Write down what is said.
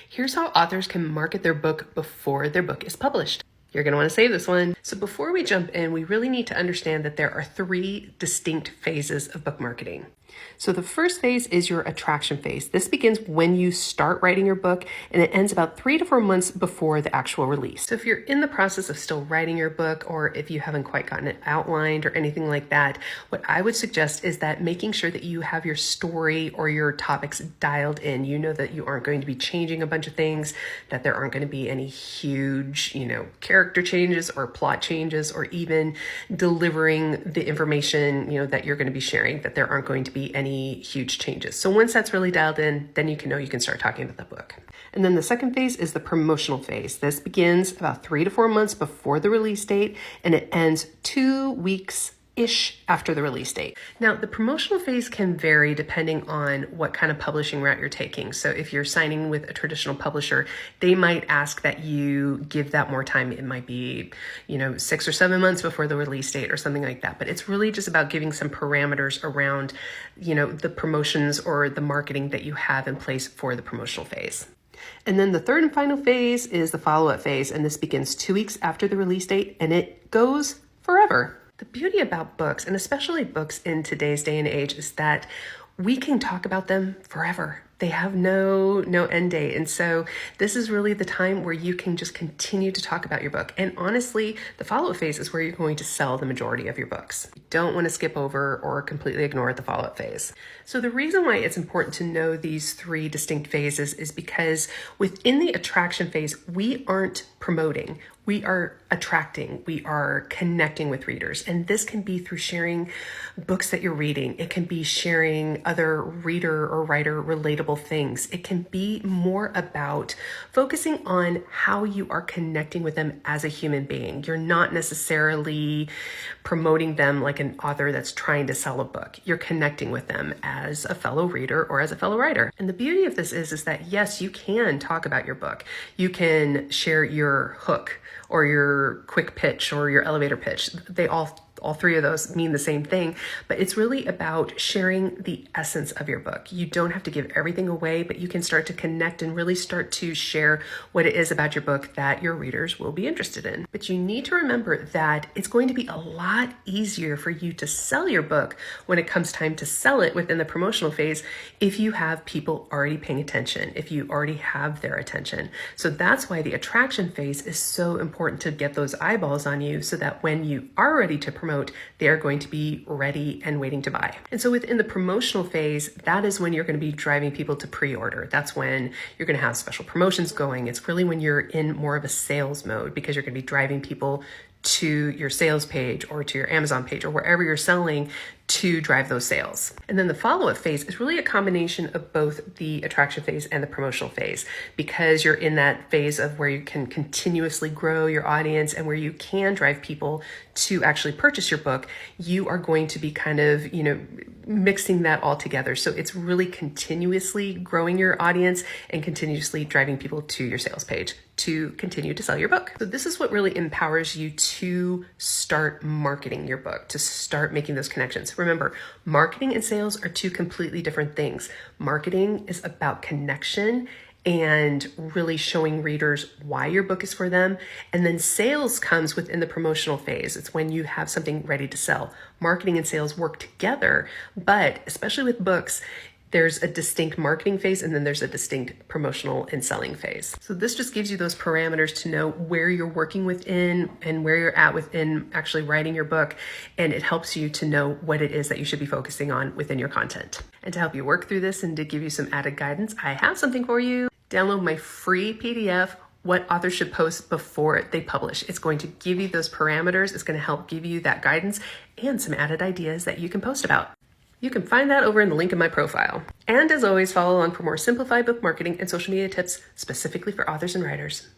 Here's how authors can market their book before their book is published. You're going to want to save this one. So before we jump in, we really need to understand that there are 3 distinct phases of book marketing. So the first phase is your attraction phase. This begins when you start writing your book, and it ends about 3 to 4 months before the actual release. So if you're in the process of still writing your book, or if you haven't quite gotten it outlined or anything like that, what I would suggest is that making sure that you have your story or your topics dialed in. You know that you aren't going to be changing a bunch of things, that there aren't going to be any huge, character changes or plot changes, or even delivering the information, that you're going to be sharing, that there aren't going to be any huge changes. So once that's really dialed in, then you can know you can start talking about the book. And then the second phase is the promotional phase. This begins about 3 to 4 months before the release date, and it ends 2 weeks-ish after the release date. Now, the promotional phase can vary depending on what kind of publishing route you're taking. So if you're signing with a traditional publisher, they might ask that you give that more time. It might be, 6 or 7 months before the release date or something like that. But it's really just about giving some parameters around, the promotions or the marketing that you have in place for the promotional phase. And then the third and final phase is the follow-up phase. And this begins 2 weeks after the release date, and it goes forever. The beauty about books, and especially books in today's day and age, is that we can talk about them forever. They have no end date. And so this is really the time where you can just continue to talk about your book. And honestly, the follow-up phase is where you're going to sell the majority of your books. You don't want to skip over or completely ignore the follow-up phase. So the reason why it's important to know these 3 distinct phases is because within the attraction phase, we aren't promoting. We are attracting, we are connecting with readers. And this can be through sharing books that you're reading. It can be sharing other reader or writer relatable things. It can be more about focusing on how you are connecting with them as a human being. You're not necessarily promoting them like an author that's trying to sell a book. You're connecting with them as a fellow reader or as a fellow writer. And the beauty of this is that yes, you can talk about your book. You can share your hook or your quick pitch or your elevator pitch. They all 3 of those mean the same thing, but it's really about sharing the essence of your book. You don't have to give everything away, but you can start to connect and really start to share what it is about your book that your readers will be interested in. But you need to remember that it's going to be a lot easier for you to sell your book when it comes time to sell it within the promotional phase if you have people already paying attention, if you already have their attention. So that's why the attraction phase is so important, to get those eyeballs on you so that when you are ready to promote, they are going to be ready and waiting to buy. And so within the promotional phase, that is when you're going to be driving people to pre-order. That's when you're going to have special promotions going. It's really when you're in more of a sales mode, because you're going to be driving people to your sales page or to your Amazon page or wherever you're selling to drive those sales. And then the follow-up phase is really a combination of both the attraction phase and the promotional phase, because you're in that phase of where you can continuously grow your audience and where you can drive people to actually purchase your book. You are going to be kind of, mixing that all together. So it's really continuously growing your audience and continuously driving people to your sales page to continue to sell your book. So this is what really empowers you to start marketing your book, to start making those connections. Remember, marketing and sales are 2 completely different things. Marketing is about connection and really showing readers why your book is for them. And then sales comes within the promotional phase. It's when you have something ready to sell. Marketing and sales work together, but especially with books, there's a distinct marketing phase and then there's a distinct promotional and selling phase. So this just gives you those parameters to know where you're working within and where you're at within actually writing your book. And it helps you to know what it is that you should be focusing on within your content. And to help you work through this and to give you some added guidance, I have something for you. Download my free PDF, What Authors Should Post Before They Publish. It's going to give you those parameters. It's going to help give you that guidance and some added ideas that you can post about. You can find that over in the link in my profile. And as always, follow along for more simplified book marketing and social media tips specifically for authors and writers.